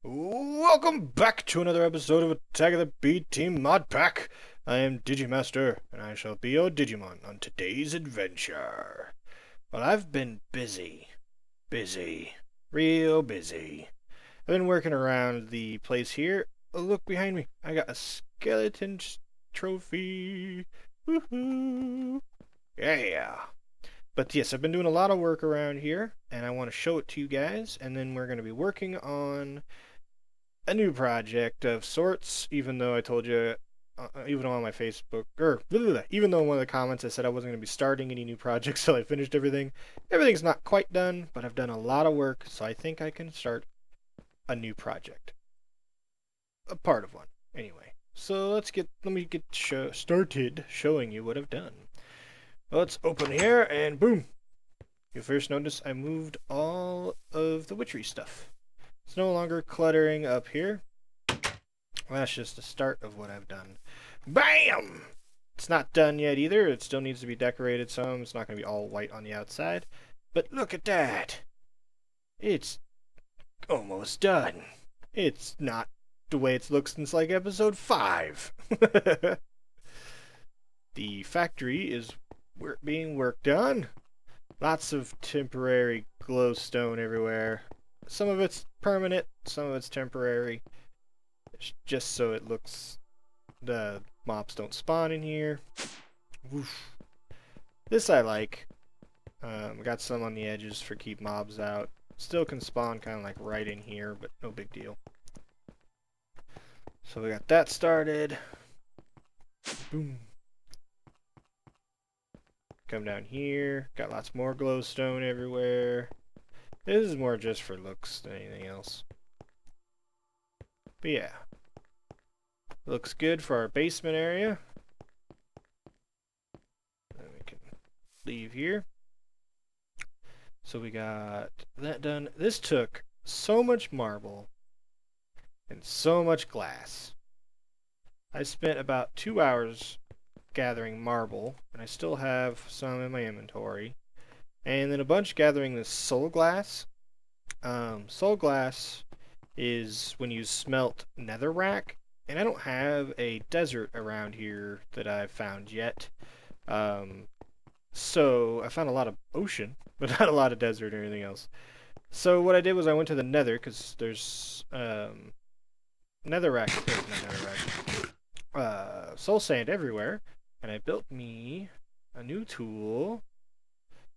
Welcome back to another episode of Attack of the B-Team Mod Pack. I am Digimaster, and I shall be your Digimon on today's adventure. Well, I've been busy. Real busy. I've been working around the place here. Oh, look behind me. I got a skeleton trophy. Woohoo! Yeah. But yes, I've been doing a lot of work around here, and I want to show it to you guys, and then we're going to be working on a new project of sorts, even though I told you, even though on my Facebook, or even though in one of the comments I said I wasn't going to be starting any new projects till I finished everything. Everything's not quite done, but I've done a lot of work, so I think I can start a new project. A part of one, anyway. So let me get started showing you what I've done. Well, let's open here, and boom! You first notice I moved all of the witchery stuff. It's no longer cluttering up here. Well, that's just the start of what I've done. BAM! It's not done yet either. It still needs to be decorated some. It's not going to be all white on the outside. But look at that. It's almost done. It's not the way it's looked since like episode 5. The factory is being worked on. Lots of temporary glowstone everywhere. Some of it's permanent, some of it's temporary. It's just so it looks, the mobs don't spawn in here. Woof. This I like. Got some on the edges for keep mobs out. Still can spawn kind of like right in here, but no big deal. So we got that started. Boom. Come down here. Got lots more glowstone everywhere. This is more just for looks than anything else. But yeah. Looks good for our basement area. And we can leave here. So we got that done. This took so much marble and so much glass. I spent about 2 hours gathering marble, and I still have some in my inventory. And then a bunch gathering this soul glass. Soul glass is when you smelt netherrack, and I don't have a desert around here that I've found yet. So I found a lot of ocean, but not a lot of desert or anything else. So what I did was I went to the nether, because there's netherrack, soul sand everywhere, and I built me a new tool.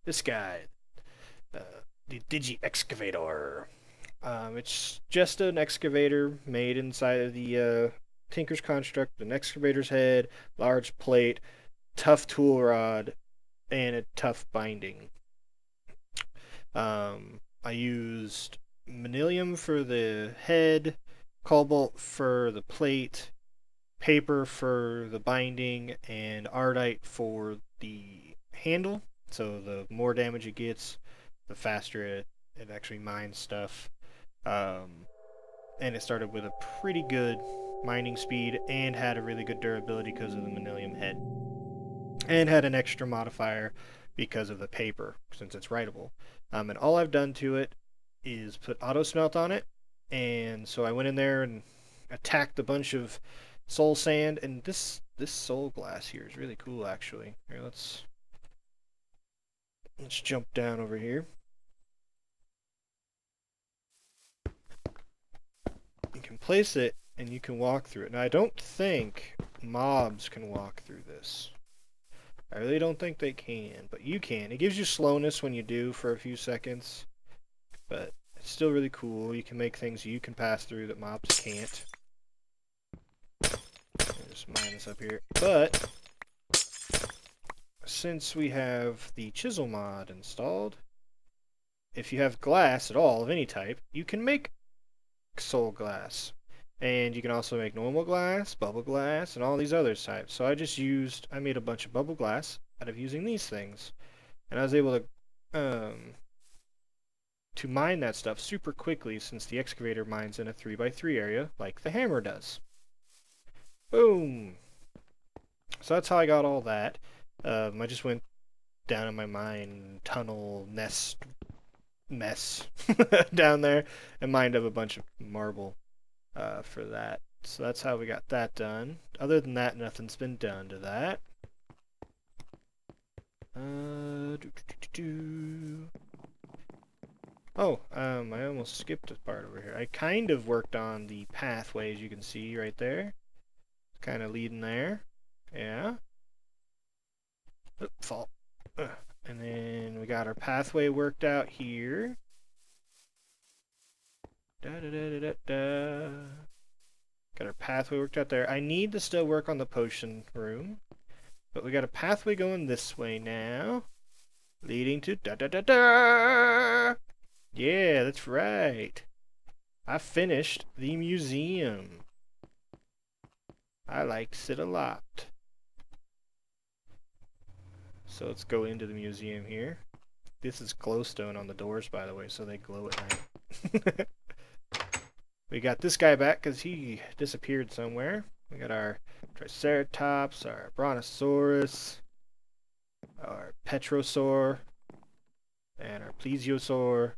This guy, the Digi excavator. It's just an excavator made inside of the Tinker's construct, an excavator's head, large plate, tough tool rod, and a tough binding. I used manilium for the head, cobalt for the plate, paper for the binding, and ardite for the handle. So the more damage it gets, the faster it actually mines stuff. And it started with a pretty good mining speed and had a really good durability because of the manilium head. And had an extra modifier because of the paper, since it's writable. And all I've done to it is put auto smelt on it. And so I went in there and attacked a bunch of soul sand. And this soul glass here is really cool, actually. Here, let's jump down over here. You can place it and you can walk through it. Now, I don't think mobs can walk through this. I really don't think they can, but you can. It gives you slowness when you do for a few seconds, but it's still really cool. You can make things you can pass through that mobs can't. Just mine this up here. But since we have the chisel mod installed, if you have glass at all of any type, you can make soul glass. And you can also make normal glass, bubble glass, and all these other types. So I made a bunch of bubble glass out of using these things. And I was able to mine that stuff super quickly since the excavator mines in a 3x3 area like the hammer does. Boom! So that's how I got all that. I just went down in my mine tunnel nest mess down there and mined up a bunch of marble for that. So that's how we got that done. Other than that, nothing's been done to that. Oh, I almost skipped a part over here. I kind of worked on the pathway, as you can see right there. Kind of leading there. Yeah. Oop, fall. And then we got our pathway worked out here. Da da da da da da. Got our pathway worked out there. I need to still work on the potion room. But we got a pathway going this way now. Leading to da da da da! Yeah, that's right. I finished the museum. I liked it a lot. So let's go into the museum here. This is glowstone on the doors, by the way, so they glow at night. We got this guy back because he disappeared somewhere. We got our Triceratops, our Brontosaurus, our Petrosaur, and our Plesiosaur,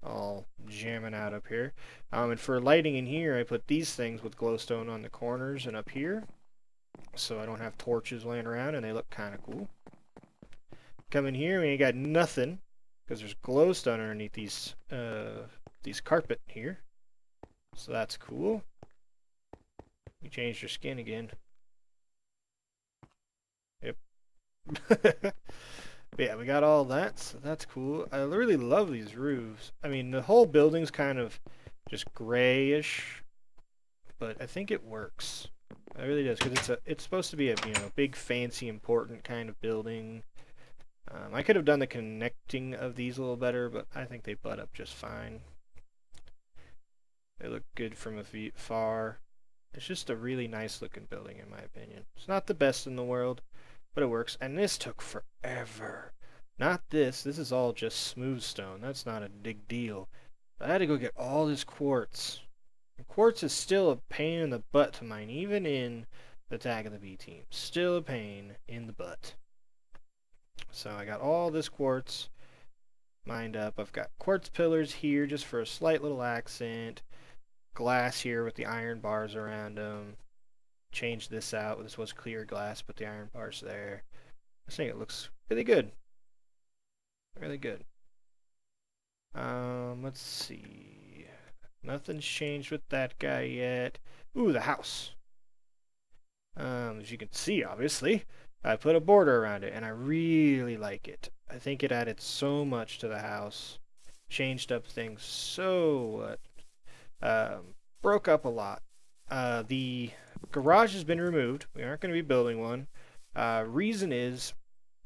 all jamming out up here. And for lighting in here, I put these things with glowstone on the corners and up here, so I don't have torches laying around, and they look kind of cool. Come in here, we ain't got nothing, because there's glowstone underneath these carpet here. So that's cool. You changed your skin again. Yep. Yeah, we got all that, so that's cool. I really love these roofs. I mean, the whole building's kind of just grayish, but I think it works. It really does, because it's supposed to be a big, fancy, important kind of building. I could have done the connecting of these a little better, but I think they butt up just fine. They look good from afar. It's just a really nice looking building in my opinion. It's not the best in the world, but it works. And this took forever. Not this. This is all just smooth stone. That's not a big deal. But I had to go get all this quartz. And quartz is still a pain in the butt to mine, even in the Attack of the B Team. Still a pain in the butt. So I got all this quartz mined up. I've got quartz pillars here just for a slight little accent. Glass here with the iron bars around them. Change this out. This was clear glass, but the iron bars there. I think it looks really good. Really good. Let's see. Nothing's changed with that guy yet. Ooh, the house. As you can see, obviously, I put a border around it, and I really like it. I think it added so much to the house. Changed up things so broke up a lot. The garage has been removed. We aren't going to be building one. Reason is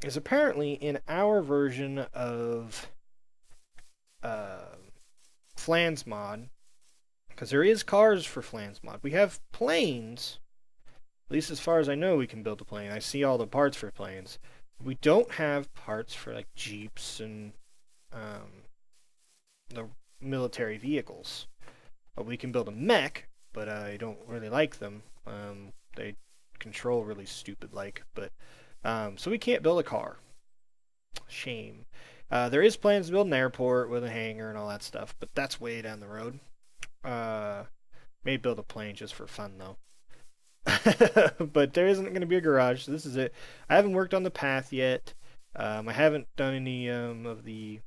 apparently in our version of Flans mod, because there is cars for Flans mod. We have planes. At least as far as I know, we can build a plane. I see all the parts for planes. We don't have parts for like Jeeps and the military vehicles. We can build a mech, but I don't really like them. They control really stupid like, but so we can't build a car. Shame. There is plans to build an airport with a hangar and all that stuff, but that's way down the road. Maybe build a plane just for fun though. But there isn't going to be a garage, so this is it. I haven't worked on the path yet. I haven't done any of the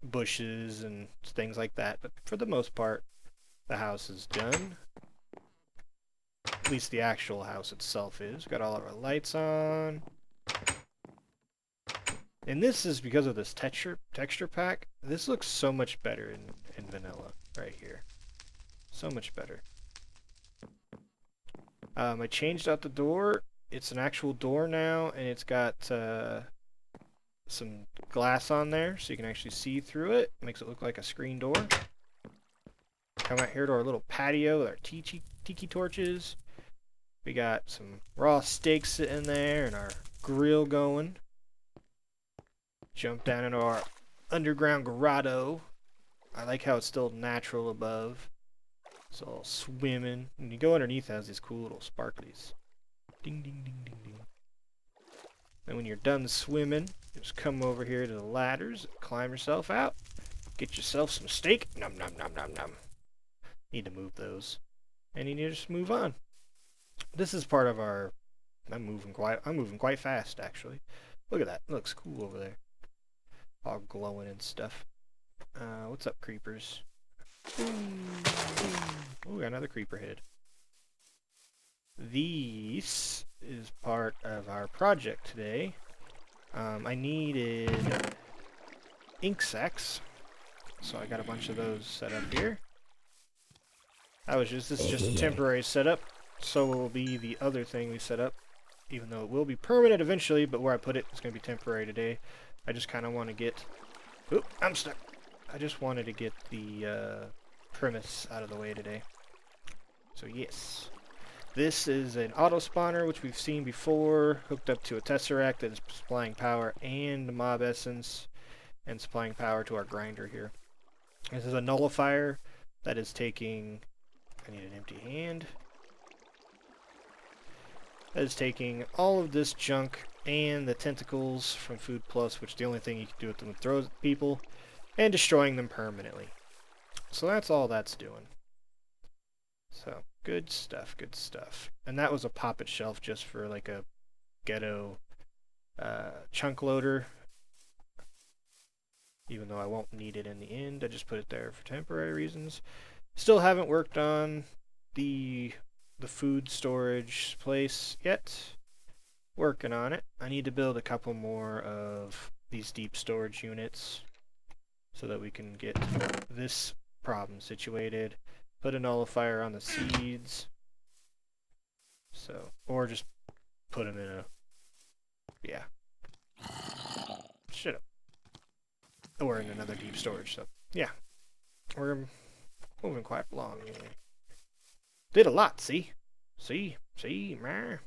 bushes and things like that, but for the most part, the house is done. At least the actual house itself is. Got all of our lights on. And this is because of this texture pack. This looks so much better in vanilla right here. So much better. I changed out the door. It's an actual door now, and it's got some glass on there, so you can actually see through it. Makes it look like a screen door. Come out here to our little patio with our tiki torches. We got some raw steaks sitting there and our grill going. Jump down into our underground grotto. I like how it's still natural above. It's all swimming. And you go underneath, it has these cool little sparklies. Ding, ding, ding, ding, ding. And when you're done swimming, just come over here to the ladders, climb yourself out. Get yourself some steak. Nom nom nom nom nom. Need to move those. And you need to just move on. This is part of our... I'm moving quite fast, actually. Look at that. It looks cool over there. All glowing and stuff. What's up, creepers? Ooh, got another creeper head. This is part of our project today. I needed ink sacs, so I got a bunch of those set up here. This is just a temporary setup, so will be the other thing we set up, even though it will be permanent eventually, but where I put it is going to be temporary today. I just kind of want to get... Oop, I'm stuck. I just wanted to get the premise out of the way today. So yes. This is an auto spawner, which we've seen before, hooked up to a tesseract that is supplying power and mob essence, and supplying power to our grinder here. This is a nullifier that is taking... I need an empty hand. That is taking all of this junk and the tentacles from Food Plus, which the only thing you can do with them is throw at people, and destroying them permanently. So that's all that's doing. So, good stuff, good stuff. And that was a poppet shelf just for like a ghetto chunk loader. Even though I won't need it in the end, I just put it there for temporary reasons. Still haven't worked on the food storage place yet. Working on it. I need to build a couple more of these deep storage units so that we can get this problem situated. Put a nullifier on the seeds. So, or just put them in a... Yeah. Shut up. Or in another deep storage, so... Yeah. We're moving quite along. Did a lot, see? See? Meh.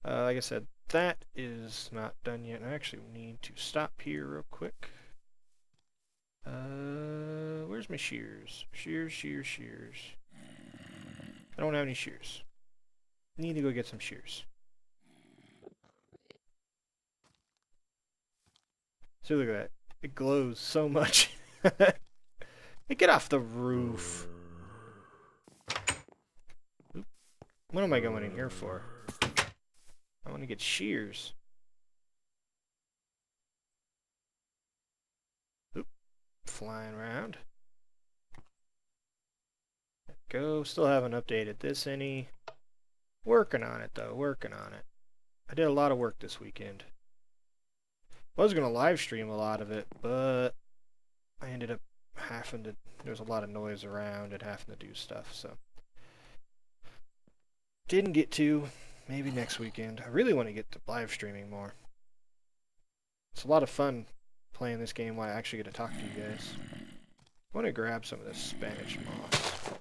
Like I said, that is not done yet. I actually need to stop here real quick. Where's my shears? Shears. I don't have any shears. Need to go get some shears. So look at that. It glows so much. Hey, get off the roof. Oop. What am I going in here for? I want to get shears. Oop. Flying around. There we go. Still haven't updated this any. Working on it, though. Working on it. I did a lot of work this weekend. I was going to live stream a lot of it, but I ended up having to... There's a lot of noise around and having to do stuff, so... Didn't get to. Maybe next weekend. I really want to get to live streaming more. It's a lot of fun playing this game while I actually get to talk to you guys. I want to grab some of this Spanish moss.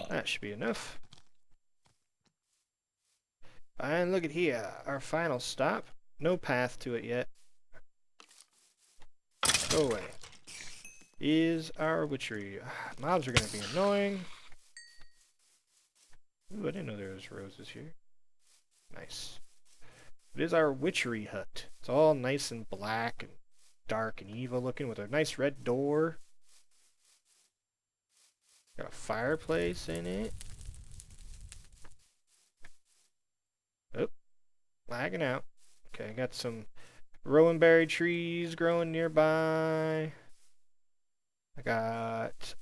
That should be enough. And look at here, our final stop. No path to it yet. Go away. Is our witchery. Mobs are going to be annoying. Ooh, I didn't know there was roses here. Nice. It is our witchery hut. It's all nice and black and dark and evil looking with a nice red door. Got a fireplace in it. Oh, lagging out. Okay, got some rowan berry trees growing nearby. I got...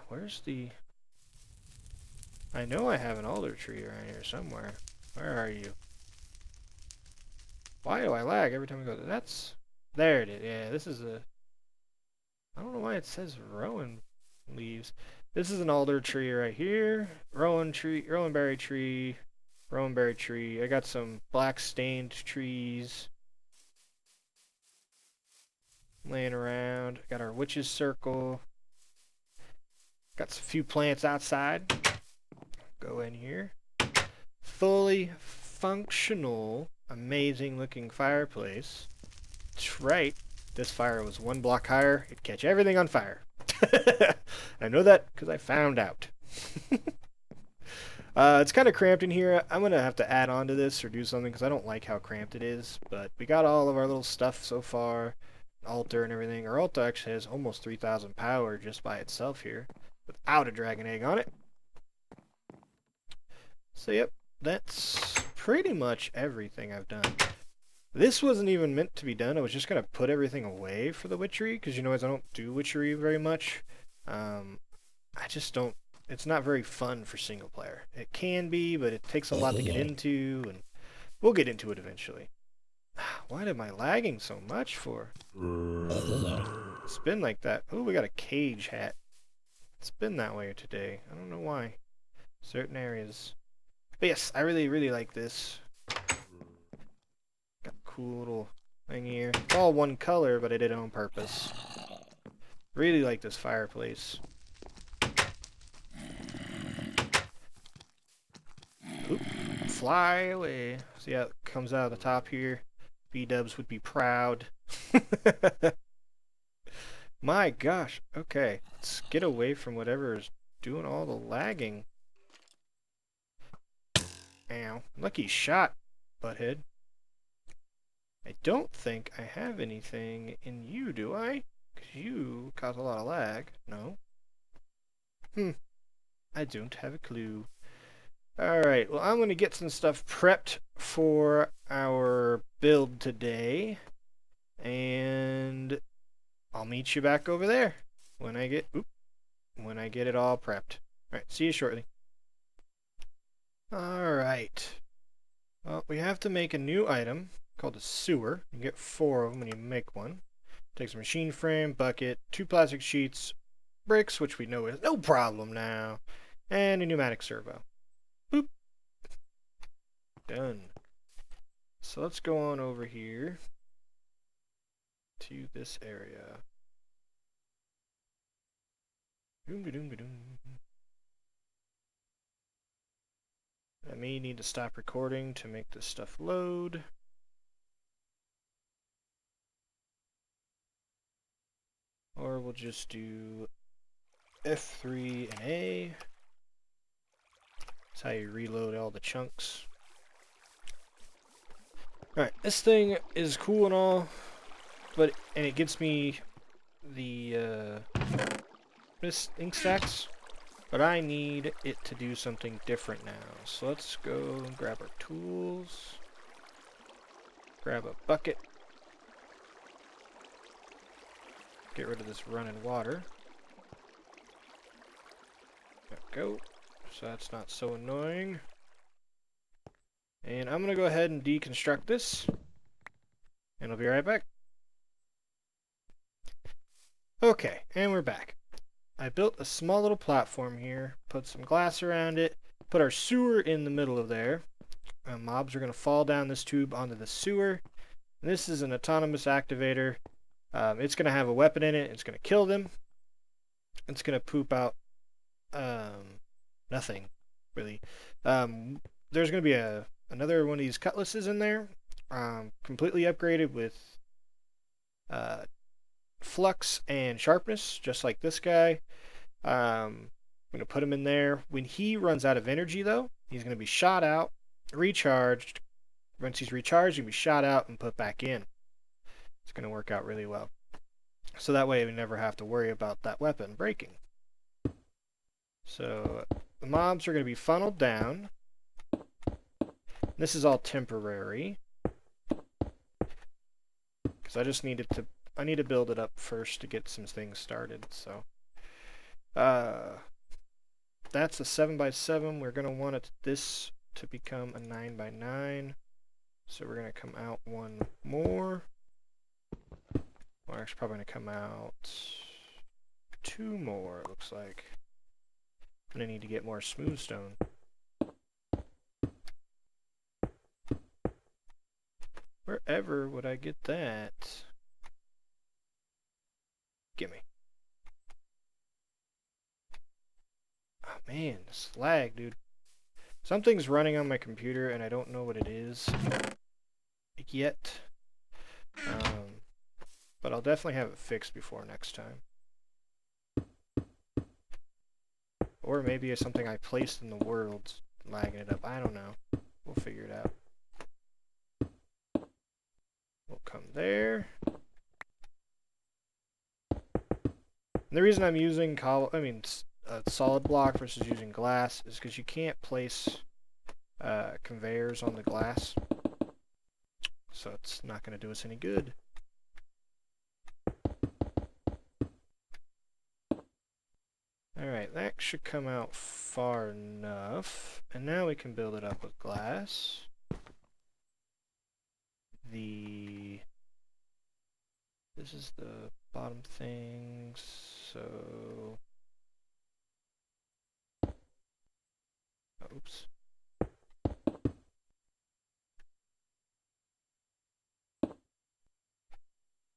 Where's the... I know I have an alder tree around here somewhere. Where are you? Why do I lag every time I go? That's... There it is. Yeah, this is a... I don't know why it says rowan leaves. This is an alder tree right here. Rowan berry tree. Rowan berry tree. I got some black stained trees laying around. Got our witch's circle. Got a few plants outside. Go in here. Fully functional, amazing looking fireplace. That's right. This fire was 1 block higher. It'd catch everything on fire. I know that because I found out. It's kind of cramped in here. I'm going to have to add on to this or do something because I don't like how cramped it is. But we got all of our little stuff so far. Altar and everything. Our altar actually has almost 3,000 power just by itself here. Without a dragon egg on it. So yep, that's pretty much everything I've done. This wasn't even meant to be done. I was just going to put everything away for the witchery because you know as I don't do witchery very much. I just don't. It's not very fun for single player. It can be, but it takes a lot to get into, and we'll get into it eventually. Why am I lagging so much for? It's been like that. Oh, we got a cage hat. It's been that way today. I don't know why. Certain areas. But yes, I really, really like this. Got a cool little thing here. It's all one color, but I did it on purpose. Really like this fireplace. Oop, fly away. See how it comes out of the top here? B-dubs would be proud. My gosh. Okay, let's get away from whatever is doing all the lagging. Ow. Lucky shot, butthead. I don't think I have anything in you, do I? Because you cause a lot of lag. No. I don't have a clue. Alright, well I'm going to get some stuff prepped for our build today. And I'll meet you back over there when I get it all prepped. Alright, see you shortly. Alright. Well, we have to make a new item called a sewer. You get 4 of them when you make one. Takes a machine frame, bucket, 2 plastic sheets, bricks, which we know is no problem now, and a pneumatic servo. Boop. Done. So let's go on over here to this area. I may need to stop recording to make this stuff load. Or we'll just do F3 and A. That's how you reload all the chunks. Alright, this thing is cool and all, and it gets me the ink stacks, but I need it to do something different now. So let's go and grab our tools, grab a bucket, get rid of this running water. There we go. So that's not so annoying. And I'm going to go ahead and deconstruct this. And I'll be right back. Okay, and we're back. I built a small little platform here, put some glass around it, put our sewer in the middle of there. Mobs are going to fall down this tube onto the sewer. And this is an autonomous activator. It's going to have a weapon in it. It's going to kill them. It's going to poop out nothing, really. There's going to be another one of these cutlasses in there, completely upgraded with flux and sharpness, just like this guy. I'm going to put him in there. When he runs out of energy, though, he's going to be shot out, recharged. Once he's recharged, he'll be shot out and put back in. It's going to work out really well. So that way we never have to worry about that weapon breaking. So the mobs are going to be funneled down. This is all temporary, because I just needed to. I need to build it up first to get some things started. So that's a 7x7. We're going to want this to become a 9x9. So we're going to come out one more. We're actually probably going to come out 2 more, it looks like. I'm going to need to get more smooth stone. Wherever would I get that? Gimme. Oh man, this lag, dude. Something's running on my computer and I don't know what it is yet. But I'll definitely have it fixed before next time. Or maybe it's something I placed in the world lagging it up. I don't know. We'll figure it out. We'll come there. And the reason I'm using solid block versus using glass is because you can't place conveyors on the glass, so it's not going to do us any good. Alright, that should come out far enough, and now we can build it up with glass. This is the bottom thing, so... Oops.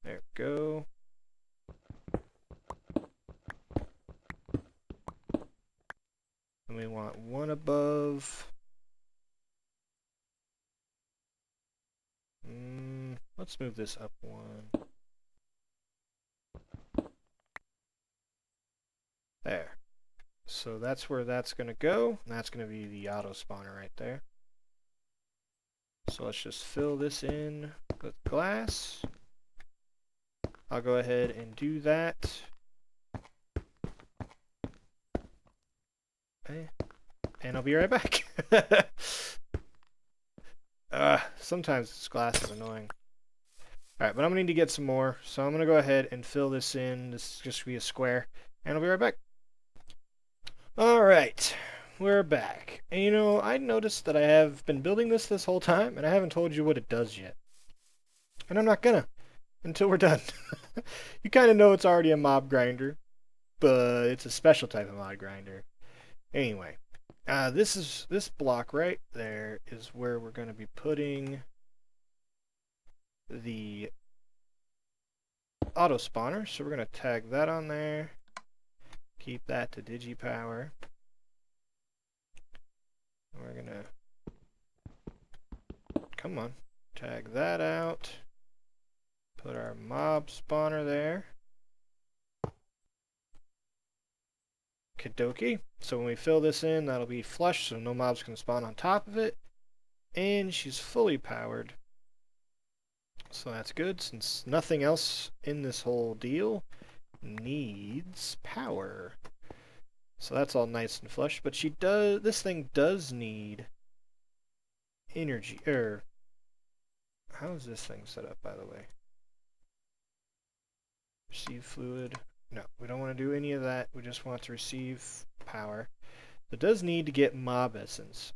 There we go. And we want one above. Let's move this up one. There. So that's where that's going to go. And that's going to be the auto spawner right there. So let's just fill this in with glass. I'll go ahead and do that. Okay. And I'll be right back. Sometimes this glass is annoying. Alright, but I'm going to need to get some more. So I'm going to go ahead and fill this in. This is just be a square. And I'll be right back. Alright, we're back. And you know, I noticed that I have been building this whole time, and I haven't told you what it does yet. And I'm not gonna, until we're done. You kind of know it's already a mob grinder, but it's a special type of mob grinder. Anyway, this block right there is where we're going to be putting the auto spawner. So we're going to tag that on there. Keep that to Digi power. We're gonna, come on, tag that out. Put our mob spawner there. Kadoki. So when we fill this in, that'll be flush, so no mobs can spawn on top of it. And she's fully powered. So that's good, since nothing else in this whole deal needs power. So that's all nice and flush, but this thing does need energy, how is this thing set up, by the way? Receive fluid. No, we don't want to do any of that. We just want to receive power. It does need to get mob essence.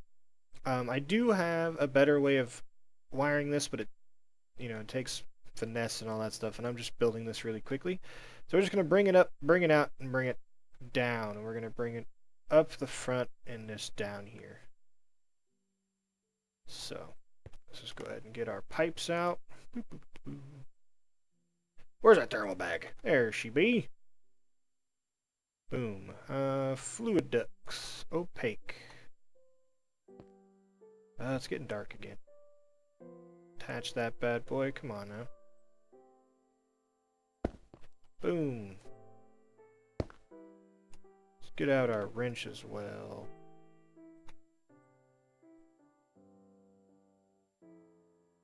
I do have a better way of wiring this, but it takes finesse and all that stuff, and I'm just building this really quickly. So we're just going to bring it up, bring it out, and bring it down. And we're going to bring it up the front and this down here. So let's just go ahead and get our pipes out. Where's that thermal bag? There she be. Boom. Fluid ducts. Opaque. It's getting dark again. Attach that bad boy. Come on now. Boom. Let's get out our wrench as well.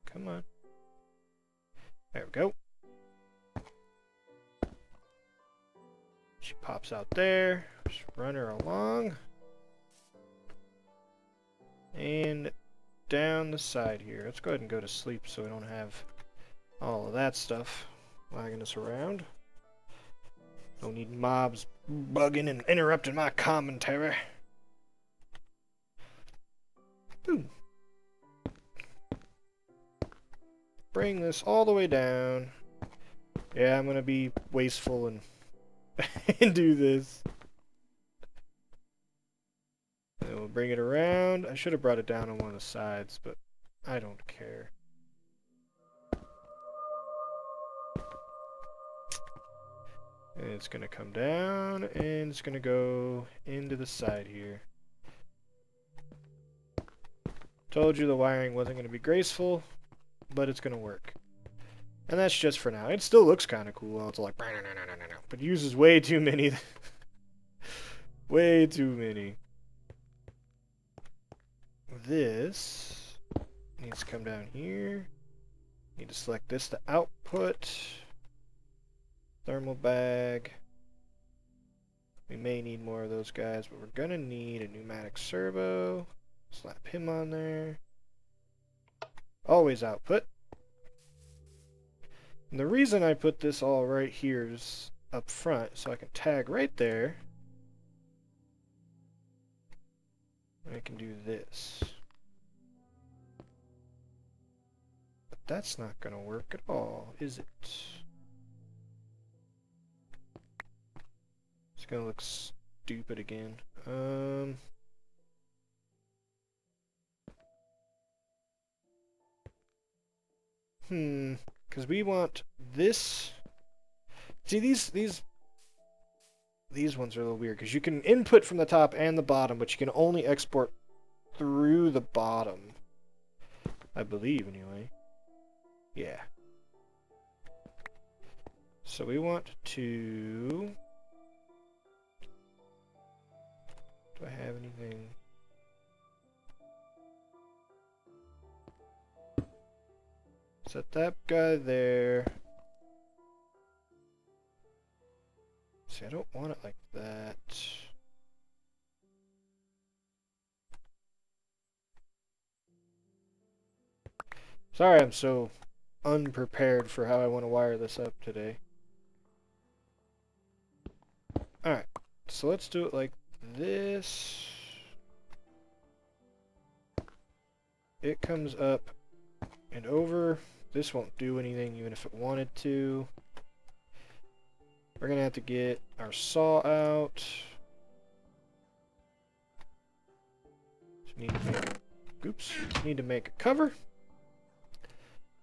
Come on. There we go. She pops out there. Just run her along. And down the side here. Let's go ahead and go to sleep so we don't have all of that stuff lagging us around. Don't need mobs bugging and interrupting my commentary. Boom. Bring this all the way down. Yeah, I'm gonna be wasteful and and do this. And we'll bring it around. I should have brought it down on one of the sides, but I don't care. And it's going to come down, and it's going to go into the side here. Told you the wiring wasn't going to be graceful, but it's going to work. And that's just for now. It still looks kind of cool. It's like, but uses way too many. Way too many. this needs to come down here. Need to select this to output. Thermal bag. We may need more of those guys, but we're gonna need a pneumatic servo. Slap him on there. Always output. And the reason I put this all right here is up front, so I can tag right there. I can do this. But that's not going to work at all, is it? It's going to look stupid again. Because we want this. See, these ones are a little weird, because you can input from the top and the bottom, but you can only export through the bottom. I believe, anyway. Yeah. So we want to... Do I have anything? Set that guy there. See, I don't want it like that. Sorry, I'm so unprepared for how I want to wire this up today. Alright, so let's do it like this. It comes up and over. This won't do anything even if it wanted to. We're gonna have to get our saw out. Just need to make oops. Need to make a cover.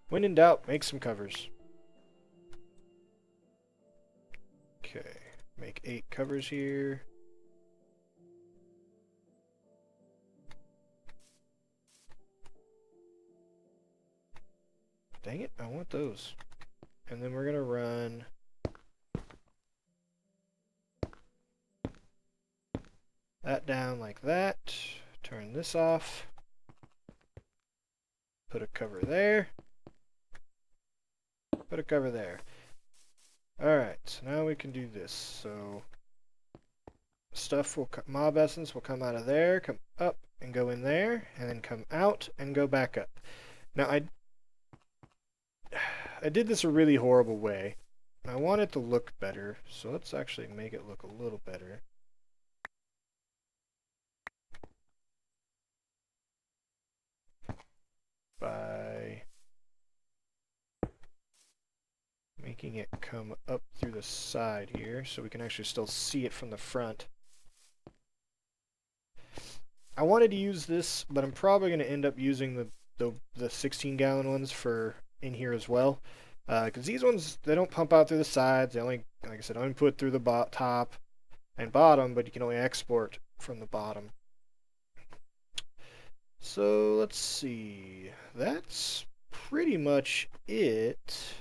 When in doubt, make some covers. Okay, make 8 covers here. Dang it, I want those. And then we're gonna run that down like that. Turn this off. Put a cover there. Put a cover there. Alright, so now we can do this. So stuff will mob essence will come out of there, come up and go in there, and then come out and go back up. Now I did this a really horrible way. And I want it to look better, so let's actually make it look a little better. By making it come up through the side here, so we can actually still see it from the front. I wanted to use this, but I'm probably going to end up using the 16-gallon ones for in here as well. Because these ones, they don't pump out through the sides. They only, like I said, input through the top and bottom, but you can only export from the bottom. So let's see. That's pretty much it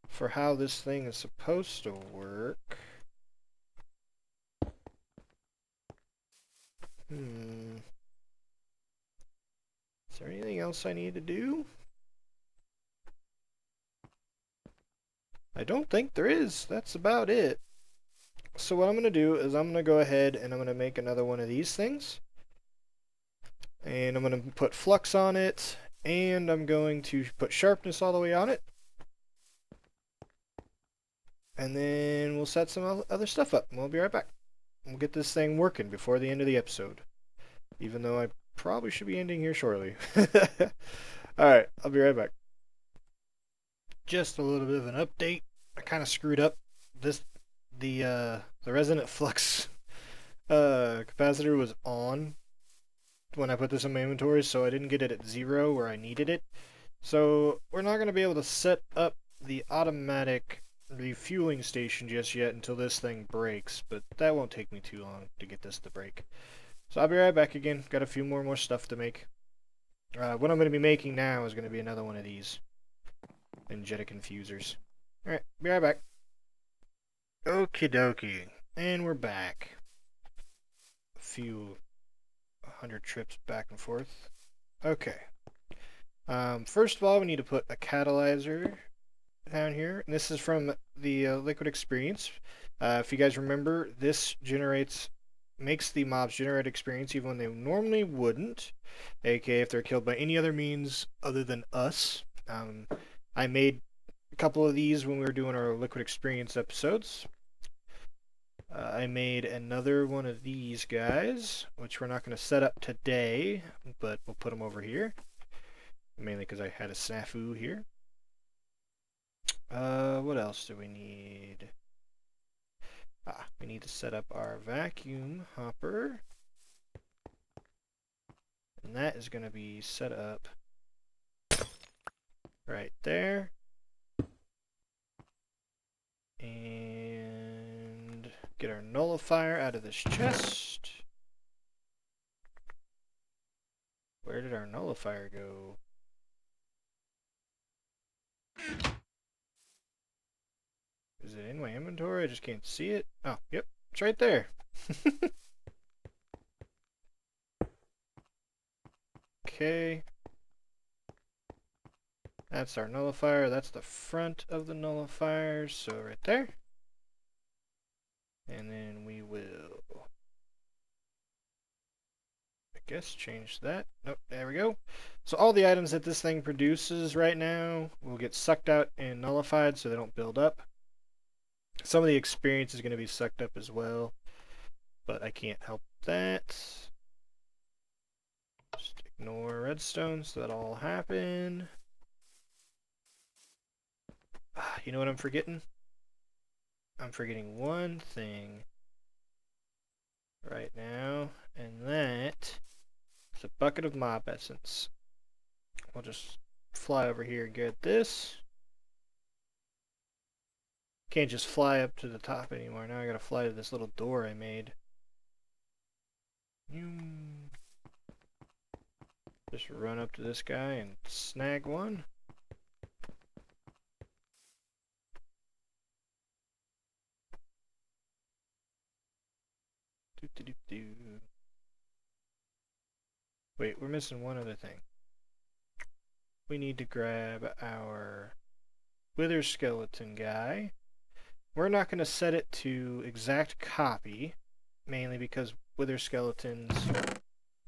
for how this thing is supposed to work. Is there anything else I need to do? I don't think there is. That's about it. So what I'm going to do is I'm going to go ahead and I'm going to make another one of these things. And I'm going to put flux on it. And I'm going to put sharpness all the way on it. And then we'll set some other stuff up. And we'll be right back. We'll get this thing working before the end of the episode. Even though I probably should be ending here shortly. Alright, I'll be right back. Just a little bit of an update. I kind of screwed up the resonant flux capacitor was on when I put this in my inventory, so I didn't get it at 0 where I needed it. So we're not going to be able to set up the automatic refueling station just yet until this thing breaks, but that won't take me too long to get this to break. So I'll be right back again. Got a few more stuff to make. What I'm going to be making now is going to be another one of these energetic infusers. Alright, be right back. Okie dokie. And we're back. A few 100 trips back and forth. Okay. First of all, we need to put a catalyzer down here. And this is from the Liquid Experience. If you guys remember, this makes the mobs generate experience even when they normally wouldn't, aka if they're killed by any other means other than us. I made a couple of these when we were doing our Liquid Experience episodes. I made another one of these guys, which we're not going to set up today, but we'll put them over here, mainly because I had a snafu here. What else do we need? We need to set up our vacuum hopper. And that is going to be set up right there. And get our nullifier out of this chest. Where did our nullifier go? Is it in my inventory? I just can't see it. Oh, yep. It's right there. Okay. That's our nullifier. That's the front of the nullifier. So right there. And then we will, I guess, change that. Nope, there we go. So all the items that this thing produces right now will get sucked out and nullified so they don't build up. Some of the experience is going to be sucked up as well, but I can't help that. Just ignore redstone so that'll all happen. You know what I'm forgetting? I'm forgetting one thing right now, and that is a bucket of mob essence. We'll just fly over here and get this. Can't just fly up to the top anymore. Now I gotta fly to this little door I made. Just run up to this guy and snag one. Wait, we're missing one other thing. We need to grab our wither skeleton guy. We're not going to set it to exact copy, mainly because wither skeletons,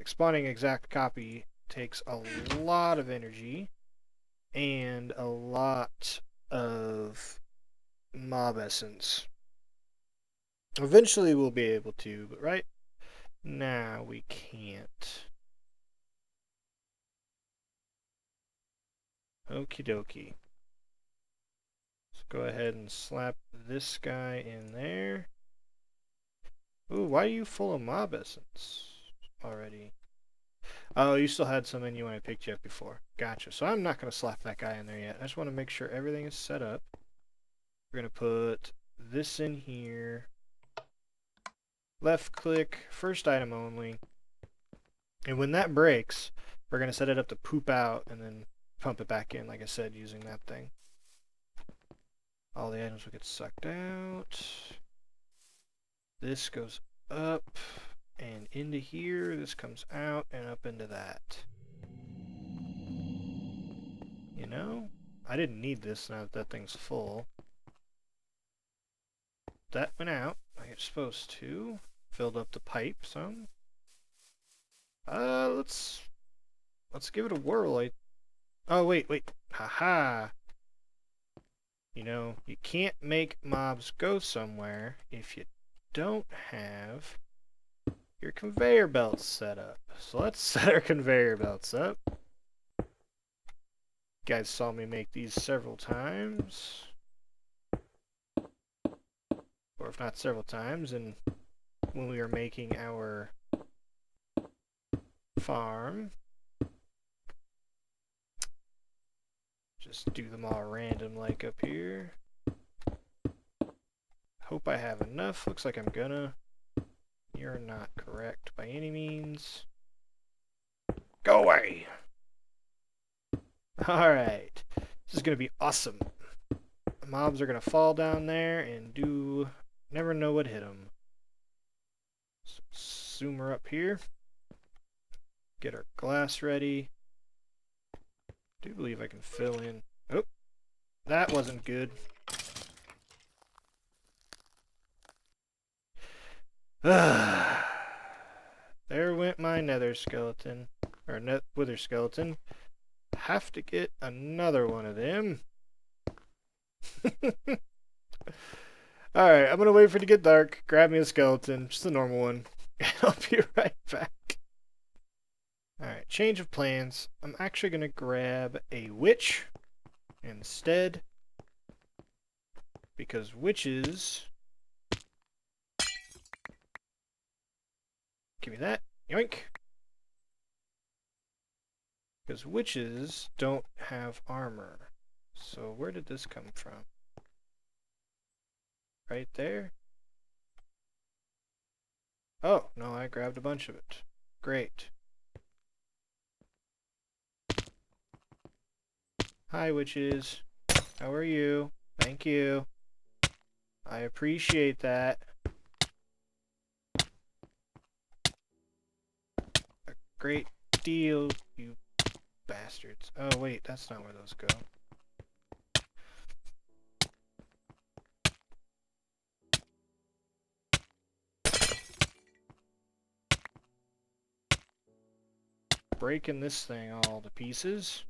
spawning exact copy takes a lot of energy and a lot of mob essence. Eventually we'll be able to, but right now we can't. Okie dokie. Let's go ahead and slap this guy in there. Ooh, why are you full of mob essence already? Oh, you still had some in you when I picked you up before. Gotcha. So I'm not going to slap that guy in there yet. I just want to make sure everything is set up. We're going to put this in here. Left click, first item only. And when that breaks, we're going to set it up to poop out and then pump it back in, like I said, using that thing. All the items will get sucked out. This goes up and into here. This comes out and up into that. You know, I didn't need this now that that thing's full. That went out like it's supposed to. Filled up the pipe some. Let's give it a whirl. Oh, wait. Haha. You know, you can't make mobs go somewhere if you don't have your conveyor belts set up. So let's set our conveyor belts up. You guys saw me make these several times. Or if not several times, and when we were making our farm. Just do them all random like up here. Hope I have enough. Looks like I'm gonna. You're not correct by any means. Go away! Alright. This is gonna be awesome. The mobs are gonna fall down there and do... never know what hit them. So, zoomer up here. Get our glass ready. I do believe I can fill in. Oh, that wasn't good. There went my nether skeleton. Or wither skeleton. Have to get another one of them. Alright, I'm gonna wait for it to get dark. Grab me a skeleton. Just a normal one. I'll be right back. Alright, change of plans. I'm actually gonna grab a witch instead. Because witches... Give me that. Yoink. Because witches don't have armor. So where did this come from? Right there? Oh, no, I grabbed a bunch of it. Great. Hi, witches. How are you? Thank you. I appreciate that. A great deal, you bastards. Oh, wait, that's not where those go. Breaking this thing all to pieces.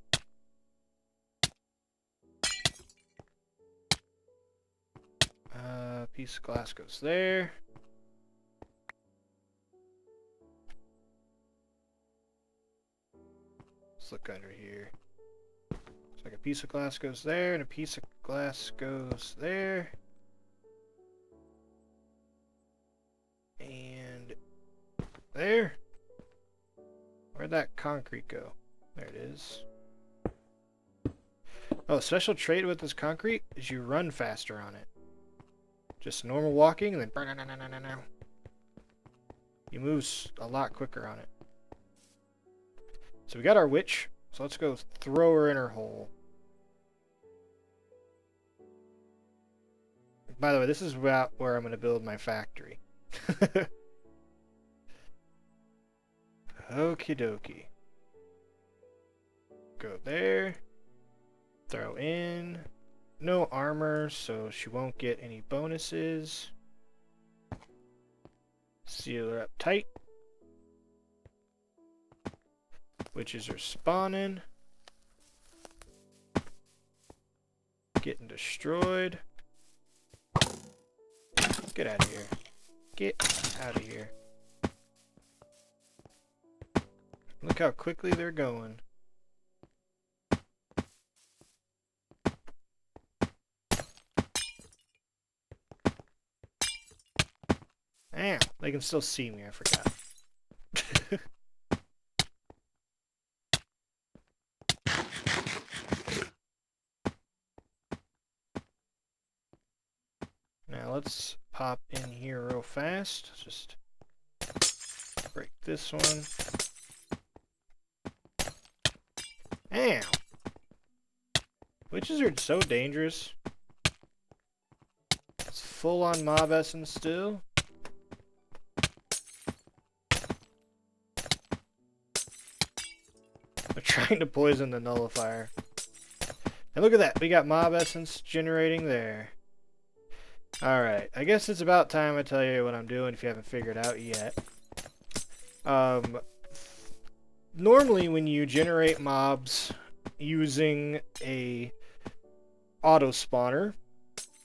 Piece of glass goes there. Let's look under here. Looks like a piece of glass goes there, and a piece of glass goes there. And there. Where'd that concrete go? There it is. Oh, special trait with this concrete is you run faster on it. Just normal walking, and then you move a lot quicker on it. So we got our witch, so let's go throw her in her hole. By the way, this is about where I'm going to build my factory. Okie dokie. Go there. Throw in. No armor, so she won't get any bonuses. Seal her up tight. Witches are spawning. Getting destroyed. Get out of here. Get out of here. Look how quickly they're going. Damn, they can still see me, I forgot. Now let's pop in here real fast. Just break this one. Damn! Witches are so dangerous. It's full on mob essence still. They're trying to poison the nullifier. And look at that, we got mob essence generating there. Alright, I guess it's about time I tell you what I'm doing if you haven't figured out yet. Normally when you generate mobs using a auto spawner,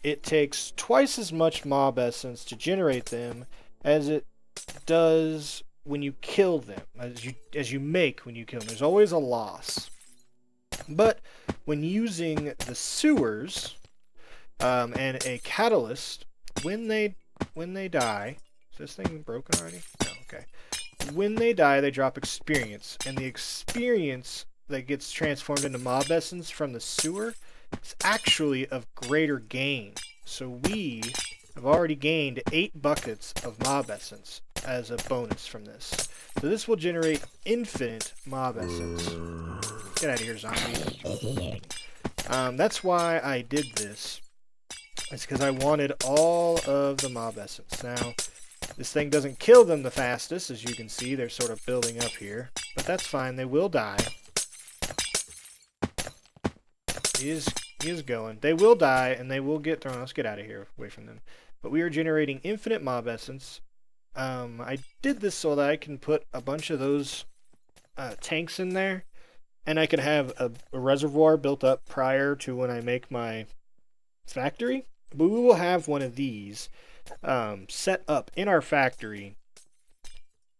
it takes twice as much mob essence to generate them as it does when you kill them, as you make when you kill them. There's always a loss. But when using the sewers and a catalyst, when they die, is this thing broken already? No, okay. When they die, they drop experience, and the experience that gets transformed into mob essence from the sewer is actually of greater gain. So we have already gained 8 buckets of mob essence as a bonus from this. So this will generate infinite mob essence. Get out of here, zombie. That's why I did this. It's because I wanted all of the mob essence. Now, this thing doesn't kill them the fastest, as you can see. They're sort of building up here. but that's fine. They will die. He is going. They will die, and they will get thrown. Let's get out of here, away from them. But we are generating infinite mob essence. I did this so that I can put a bunch of those tanks in there, and I can have a reservoir built up prior to when I make my factory. But we will have one of these set up in our factory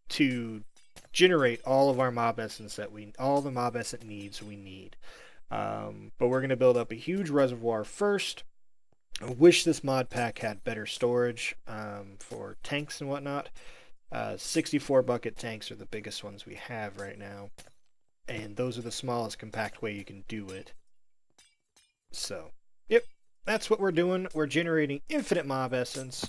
to generate all of our mob essence all the mob essence needs we need. But we're going to build up a huge reservoir first. I wish this mod pack had better storage for tanks and whatnot. 64 bucket tanks are the biggest ones we have right now. And those are the smallest compact way you can do it. So, yep, that's what we're doing. We're generating infinite mob essence.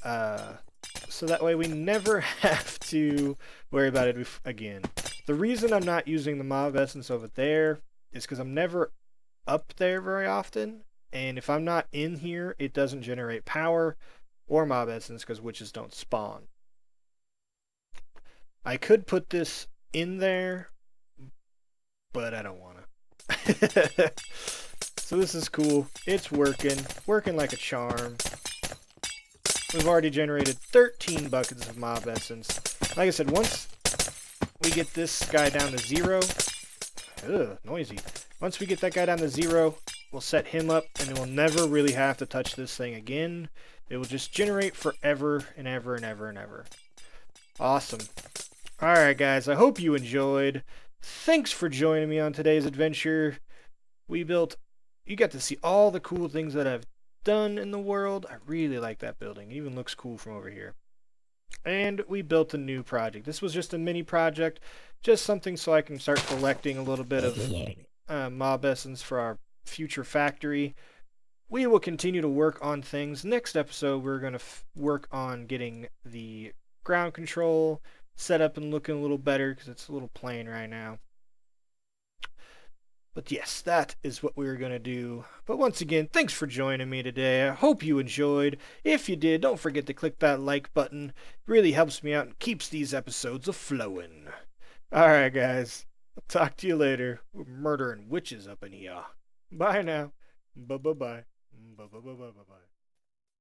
So that way we never have to worry about it again. The reason I'm not using the mob essence over there is because I'm never up there very often. And if I'm not in here, it doesn't generate power or mob essence because witches don't spawn. I could put this in there, but I don't want to. So this is cool. It's working like a charm. We've already generated 13 buckets of mob essence. Like I said, once we get this guy down to 0, noisy. Once we get that guy down to 0, we'll set him up, and we'll never really have to touch this thing again. It will just generate forever and ever and ever and ever. Awesome. Alright guys, I hope you enjoyed. Thanks for joining me on today's adventure. You got to see all the cool things that I've done in the world. I really like that building. It even looks cool from over here. And we built a new project. This was just a mini project, just something so I can start collecting a little bit of mob essence for our future factory. We will continue to work on things. Next episode, we're going to work on getting the ground control set up and looking a little better because it's a little plain right now. But yes, that is what we're going to do. But once again, thanks for joining me today. I hope you enjoyed. If you did, don't forget to click that like button. It really helps me out and keeps these episodes a-flowing. Alright guys, I'll talk to you later. We're murdering witches up in here. Bye now. Bye-bye-bye. Bye-bye-bye-bye-bye.